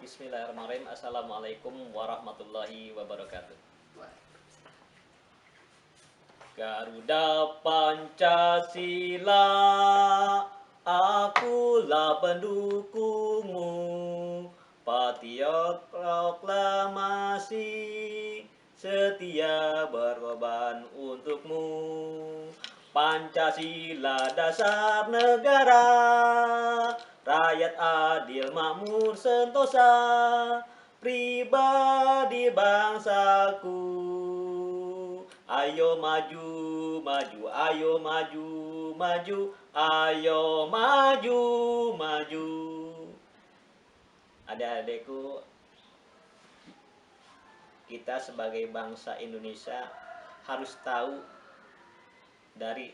Bismillahirrahmanirrahim. Assalamualaikum warahmatullahi wabarakatuh. Garuda Pancasila, akulah pendukungmu. Patriot proklamasi, setia berkorban untukmu. Pancasila dasar negara, rakyat adil makmur sentosa, pribadi bangsaku. Ayo maju, maju, ayo maju, maju, ayo maju, maju. Adik-adikku, kita sebagai bangsa Indonesia harus tahu dari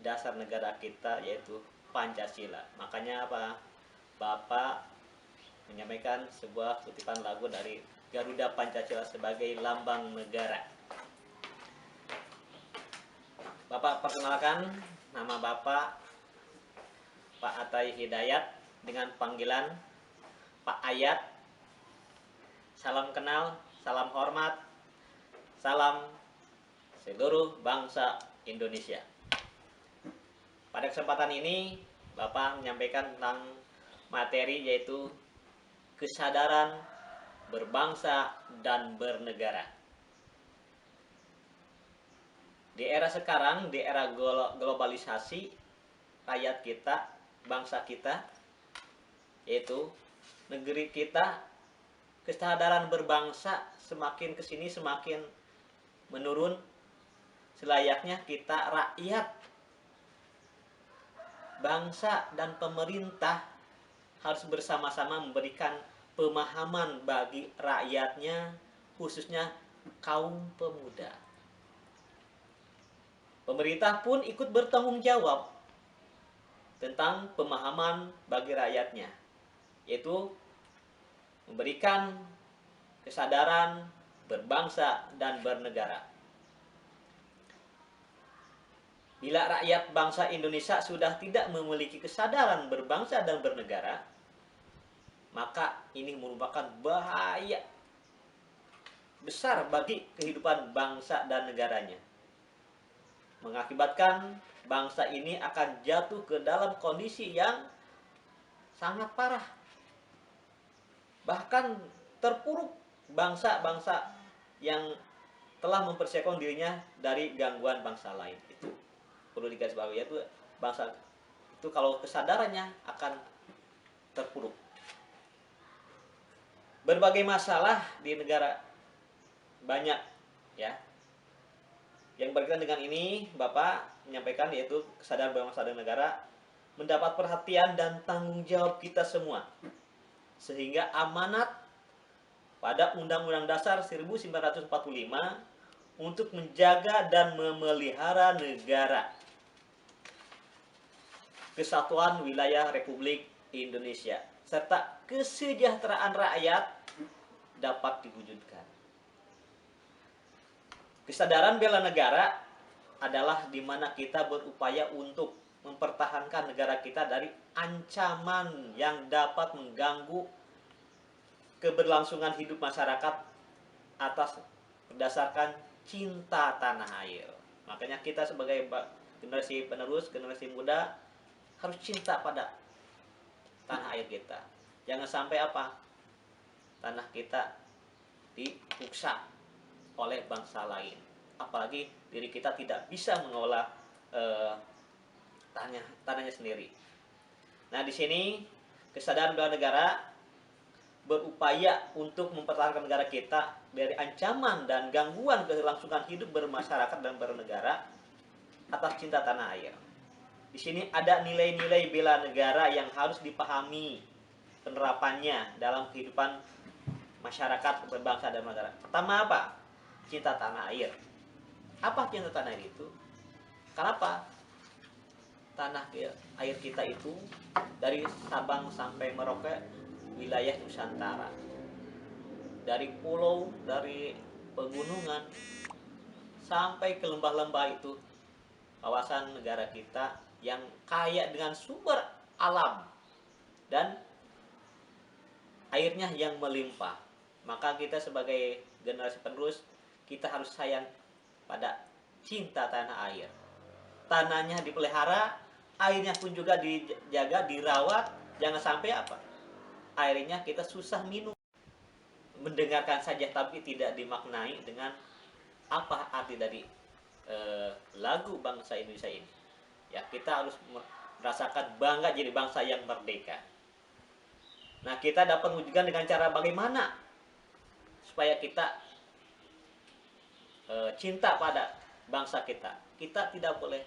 dasar negara kita, yaitu Pancasila. Makanya apa? Bapak menyampaikan sebuah kutipan lagu dari Garuda Pancasila sebagai lambang negara. Bapak perkenalkan, nama Bapak Pak Atai Hidayat dengan panggilan Pak Ayat. Salam kenal, salam hormat, salam seluruh bangsa Indonesia. Pada kesempatan ini, Bapak menyampaikan tentang materi yaitu kesadaran berbangsa dan bernegara. Di era sekarang, di era globalisasi, rakyat kita, bangsa kita, yaitu negeri kita, kesadaran berbangsa semakin kesini semakin menurun. Selayaknya kita rakyat, bangsa dan pemerintah harus bersama-sama memberikan pemahaman bagi rakyatnya, khususnya kaum pemuda. Pemerintah pun ikut bertanggung jawab tentang pemahaman bagi rakyatnya, yaitu memberikan kesadaran berbangsa dan bernegara. Bila rakyat bangsa Indonesia sudah tidak memiliki kesadaran berbangsa dan bernegara, maka ini merupakan bahaya besar bagi kehidupan bangsa dan negaranya. Mengakibatkan bangsa ini akan jatuh ke dalam kondisi yang sangat parah. Bahkan terpuruk bangsa-bangsa yang telah mempersiapkan dirinya dari gangguan bangsa lain. Itu perlu digarisbawahi, yaitu bangsa itu kalau kesadarannya akan terpuruk. Berbagai masalah di negara banyak, ya. Yang berkaitan dengan ini, Bapak menyampaikan yaitu kesadaran berbangsa dan negara mendapat perhatian dan tanggung jawab kita semua. Sehingga amanat pada Undang-Undang Dasar 1945 untuk menjaga dan memelihara negara kesatuan wilayah Republik Indonesia serta kesejahteraan rakyat dapat diwujudkan. Kesadaran bela negara adalah di mana kita berupaya untuk mempertahankan negara kita dari ancaman yang dapat mengganggu keberlangsungan hidup masyarakat atas berdasarkan cinta tanah air. Makanya kita sebagai generasi penerus, generasi muda harus cinta pada tanah air kita. Jangan sampai apa? Tanah kita diruksak oleh bangsa lain. Apalagi diri kita tidak bisa mengelola tanahnya sendiri. Nah, di sini kesadaran bela negara berupaya untuk mempertahankan negara kita dari ancaman dan gangguan kelangsungan hidup bermasyarakat dan bernegara atas cinta tanah air. Di sini ada nilai-nilai bela negara yang harus dipahami penerapannya dalam kehidupan masyarakat berbangsa dan bernegara. Pertama apa? Cinta tanah air. Apa cinta tanah air itu? Kenapa? Tanah air kita itu dari Sabang sampai Merauke wilayah Nusantara. Dari pulau, dari pegunungan sampai ke lembah-lembah itu kawasan negara kita yang kaya dengan sumber alam dan airnya yang melimpah. Maka kita sebagai generasi penerus, kita harus sayang pada cinta tanah air. Tanahnya dipelihara, airnya pun juga dijaga, dirawat. Jangan sampai apa? Airnya kita susah minum. Mendengarkan saja tapi tidak dimaknai dengan apa arti dari lagu bangsa Indonesia ini. Ya, kita harus merasakan bangga jadi bangsa yang merdeka. Nah, kita dapat mewujudkan dengan cara bagaimana supaya kita cinta pada bangsa kita. Kita tidak boleh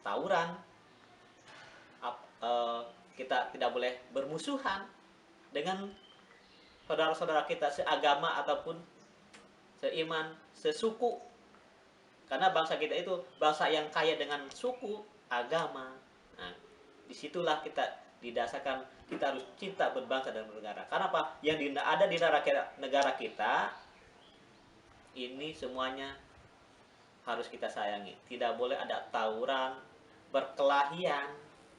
tawuran, kita tidak boleh bermusuhan dengan saudara-saudara kita seagama ataupun seiman, sesuku. Karena bangsa kita itu bangsa yang kaya dengan suku, agama. Nah, disitulah kita didasarkan kita harus cinta berbangsa dan bernegara. Karena apa? Yang ada di negara kita ini semuanya harus kita sayangi. Tidak boleh ada tawuran, perkelahian.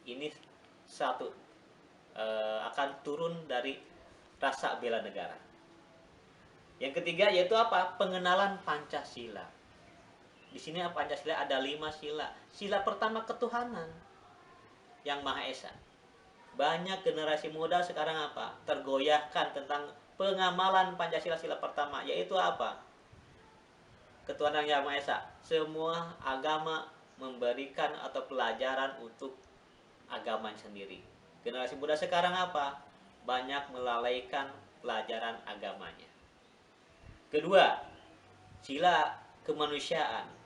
Ini satu akan turun dari rasa bela negara. Yang ketiga yaitu apa? Pengenalan Pancasila. Di sini Pancasila ada 5 sila. Sila pertama ketuhanan yang Maha Esa. Banyak generasi muda sekarang apa? Tergoyahkan tentang pengamalan Pancasila sila pertama, yaitu apa? Ketuhanan yang Maha Esa. Semua agama memberikan atau pelajaran untuk agamanya sendiri. Generasi muda sekarang apa? Banyak melalaikan pelajaran agamanya. Kedua, sila kemanusiaan.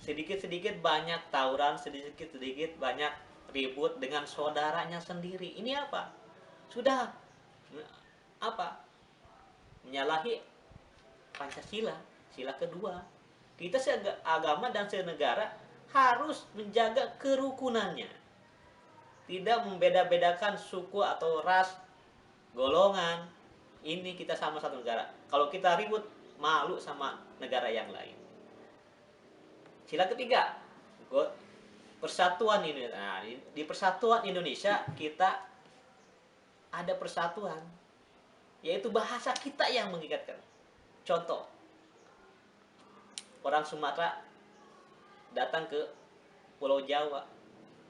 Sedikit-sedikit banyak tawuran, sedikit-sedikit banyak ribut dengan saudaranya sendiri. Ini apa? Sudah menyalahi Pancasila, sila kedua. Kita seagama dan senegara harus menjaga kerukunannya. Tidak membeda-bedakan suku atau ras, golongan. Ini kita sama satu negara. Kalau kita ribut, malu sama negara yang lain. Sila ketiga, persatuan Indonesia. Nah, di persatuan Indonesia kita ada persatuan, yaitu bahasa kita yang mengikatkan. Contoh, orang Sumatera datang ke Pulau Jawa,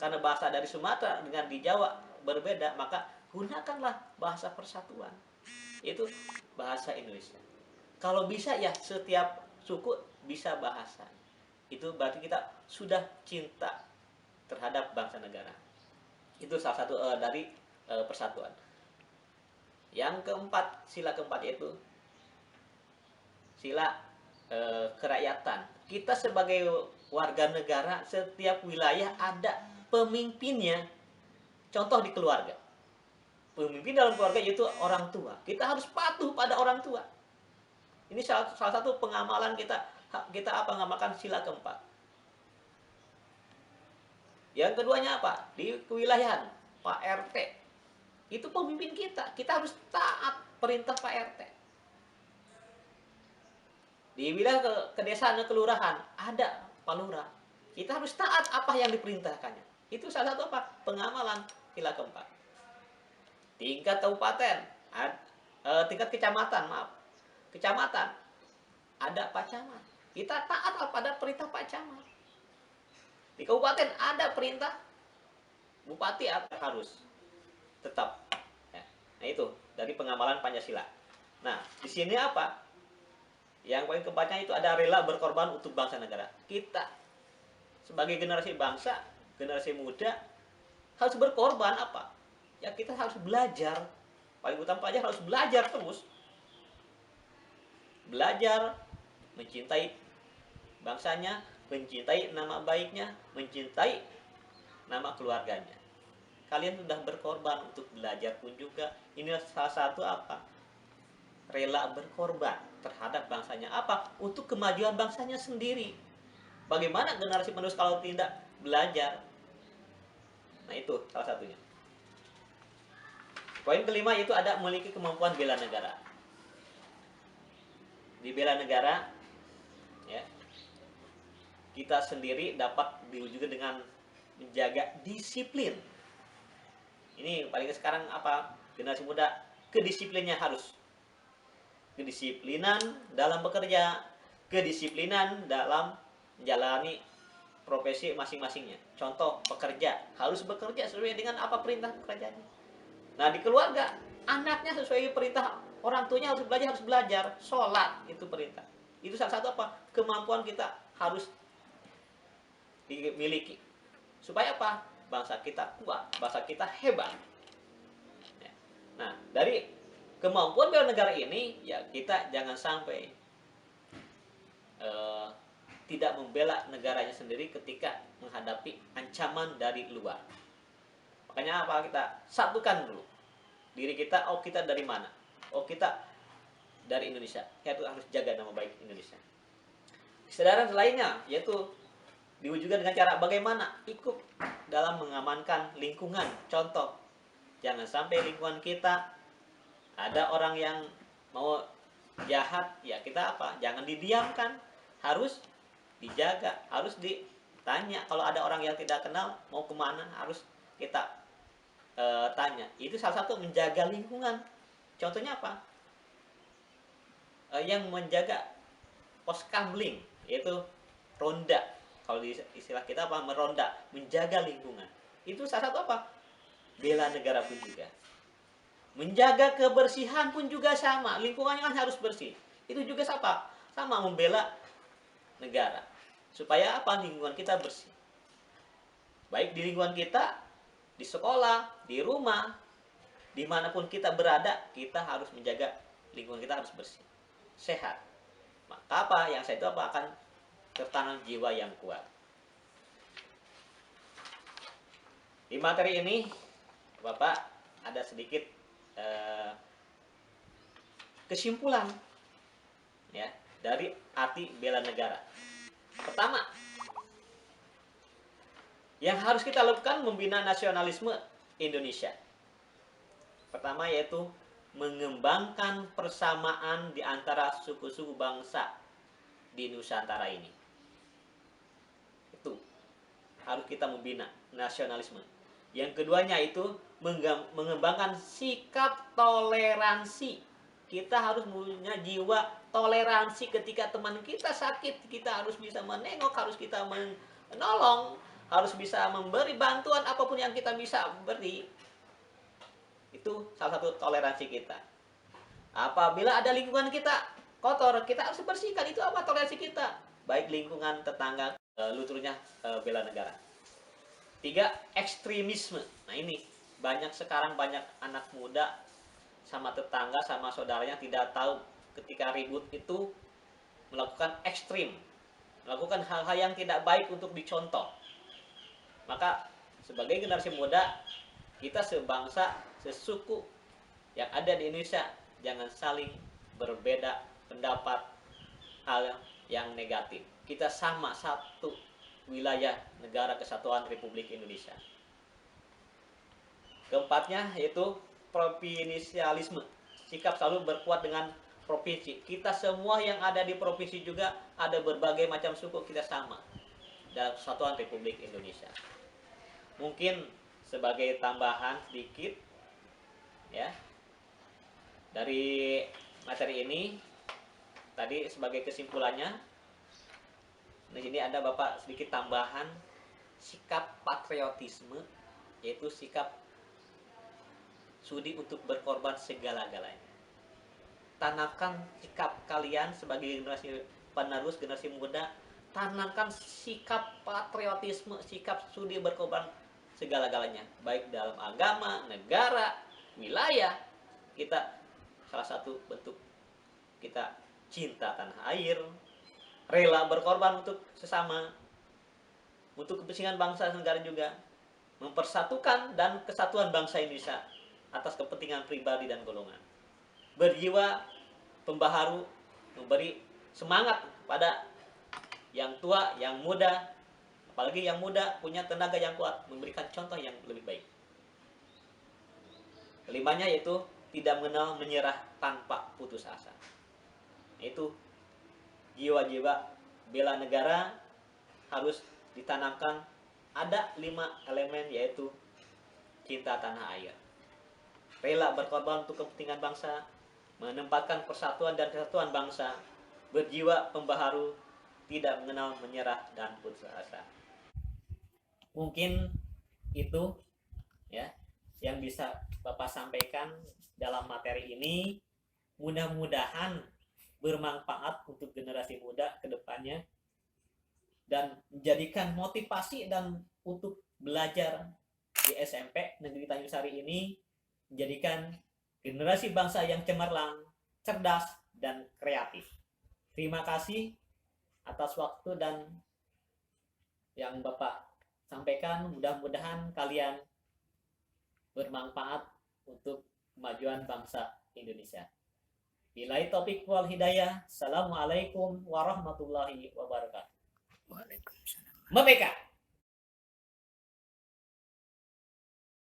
karena bahasa dari Sumatera dengan di Jawa berbeda, maka gunakanlah bahasa persatuan, yaitu bahasa Indonesia. Kalau bisa ya setiap suku bisa bahasa. Itu berarti kita sudah cinta terhadap bangsa negara. Itu salah satu dari persatuan. Yang keempat, sila keempat yaitu sila kerakyatan. Kita sebagai warga negara, setiap wilayah ada pemimpinnya. Contoh di keluarga. Pemimpin dalam keluarga yaitu orang tua. Kita harus patuh pada orang tua. Ini salah satu pengamalan kita mengamalkan sila keempat. Yang keduanya apa? Di kewilayahan, Pak RT. Itu pemimpin kita. Kita harus taat perintah Pak RT. Di wilayah kedesaan dan kelurahan ada Pak Lurah. Kita harus taat apa yang diperintahkannya. Itu salah satu pengamalan sila keempat. Tingkat kabupaten, tingkat kecamatan, kecamatan ada Pak Camat. Kita taat pada perintah Pak Camat. Di kabupaten ada perintah bupati harus tetap. Nah itu dari pengamalan Pancasila. Nah di sini apa? Yang poin keempatnya itu ada rela berkorban untuk bangsa negara. Kita sebagai generasi bangsa, generasi muda harus berkorban apa? Ya kita harus belajar. Paling utama aja harus belajar terus. Belajar mencintai bangsanya, mencintai nama baiknya, mencintai nama keluarganya. Kalian sudah berkorban untuk belajar pun juga. Ini salah satu rela berkorban terhadap bangsanya. Untuk kemajuan bangsanya sendiri. Bagaimana generasi penerus kalau tidak belajar? Nah itu salah satunya. Poin kelima itu ada memiliki kemampuan bela negara. Di bela negara, ya, kita sendiri dapat diwujudkan dengan menjaga disiplin. Ini paling sekarang apa? Generasi muda kedisiplinnya harus. Kedisiplinan dalam bekerja, kedisiplinan dalam menjalani profesi masing-masingnya. Contoh, pekerja harus bekerja sesuai dengan apa perintah pekerjaannya. Nah, di keluarga, anaknya sesuai perintah orang tuanya harus belajar, sholat itu perintah. Itu salah satu apa? Kemampuan kita harus dimiliki. Supaya apa? Bangsa kita kuat, bangsa kita hebat. Nah, dari kemampuan bela negara ini, ya kita jangan sampai tidak membela negaranya sendiri ketika menghadapi ancaman dari luar. Makanya apa? Kita satukan dulu diri kita. Oh, kita dari mana? Oh, kita dari Indonesia. Kita harus jaga nama baik Indonesia. Kesadaran lainnya yaitu diwujudkan dengan cara bagaimana ikut dalam mengamankan lingkungan. Contoh, jangan sampai lingkungan kita ada orang yang mau jahat, ya kita apa? Jangan didiamkan, harus dijaga, harus ditanya. Kalau ada orang yang tidak kenal mau kemana, harus kita tanya. Itu salah satu menjaga lingkungan. Contohnya apa? Yang menjaga poskamling, yaitu ronda. Kalau di istilah kita apa? Meronda, menjaga lingkungan. Itu salah satu apa? Bela negara pun juga. Menjaga kebersihan pun juga sama. Lingkungannya kan harus bersih. Itu juga sama membela negara. Supaya apa? Lingkungan kita bersih. Baik di lingkungan kita, di sekolah, di rumah, dimanapun kita berada, kita harus menjaga lingkungan kita harus bersih, sehat. Maka apa? Yang saya itu apa? Akan tertanam jiwa yang kuat. Di materi ini, Bapak ada sedikit kesimpulan ya dari arti bela negara. Pertama, yang harus kita lakukan membina nasionalisme Indonesia. Pertama yaitu mengembangkan persamaan di antara suku-suku bangsa di Nusantara ini. Itu harus kita membina nasionalisme. Yang keduanya itu mengembangkan sikap toleransi. Kita harus punya jiwa toleransi. Ketika teman kita sakit, kita harus bisa menengok, harus kita menolong, harus bisa memberi bantuan apapun yang kita bisa beri. Itu salah satu toleransi kita. Apabila ada lingkungan kita kotor, kita harus bersihkan. Itu apa toleransi kita? Baik lingkungan, tetangga, luturnya bela negara. 3, ekstremisme. Nah ini sekarang banyak anak muda sama tetangga sama saudaranya tidak tahu ketika ribut itu melakukan ekstrim, melakukan hal-hal yang tidak baik untuk dicontoh. Maka sebagai generasi muda, kita sebangsa, sesuku yang ada di Indonesia jangan saling berbeda pendapat hal yang negatif. Kita sama satu wilayah negara kesatuan Republik Indonesia. Keempatnya yaitu provinsialisme. Sikap selalu berkuat dengan provinsi. Kita semua yang ada di provinsi juga ada berbagai macam suku, kita sama dalam kesatuan Republik Indonesia. Mungkin sebagai tambahan sedikit ya dari materi ini tadi sebagai kesimpulannya. Di sini ada Bapak sedikit tambahan sikap patriotisme, yaitu sikap sudi untuk berkorban segala-galanya. Tanamkan sikap kalian sebagai generasi penerus, generasi muda, tanamkan sikap patriotisme, sikap sudi berkorban segala-galanya, baik dalam agama, negara, wilayah. Kita salah satu bentuk kita cinta tanah air, rela berkorban untuk sesama, untuk kepentingan bangsa dan negara juga, mempersatukan dan kesatuan bangsa Indonesia atas kepentingan pribadi dan golongan. Berjiwa pembaharu, memberi semangat pada yang tua, yang muda, apalagi yang muda punya tenaga yang kuat, memberikan contoh yang lebih baik. Kelimanya yaitu tidak mengenal menyerah tanpa putus asa. Itu jiwa-jiwa bela negara harus ditanamkan. Ada 5 elemen yaitu cinta tanah air, rela berkorban untuk kepentingan bangsa, menempatkan persatuan dan kesatuan bangsa, berjiwa pembaharu, tidak mengenal menyerah dan putus asa. Mungkin itu ya yang bisa Bapak sampaikan dalam materi ini. Mudah-mudahan bermanfaat untuk generasi muda ke depannya dan menjadikan motivasi dan untuk belajar di SMP Negeri Tanjung Sari ini menjadikan generasi bangsa yang cemerlang, cerdas, dan kreatif. Terima kasih atas waktu dan yang Bapak sampaikan. Mudah-mudahan kalian bermanfaat untuk kemajuan bangsa Indonesia. Billahi taufiq wal hidayah. Assalamualaikum warahmatullahi wabarakatuh. Waalaikumsalam. Merdeka!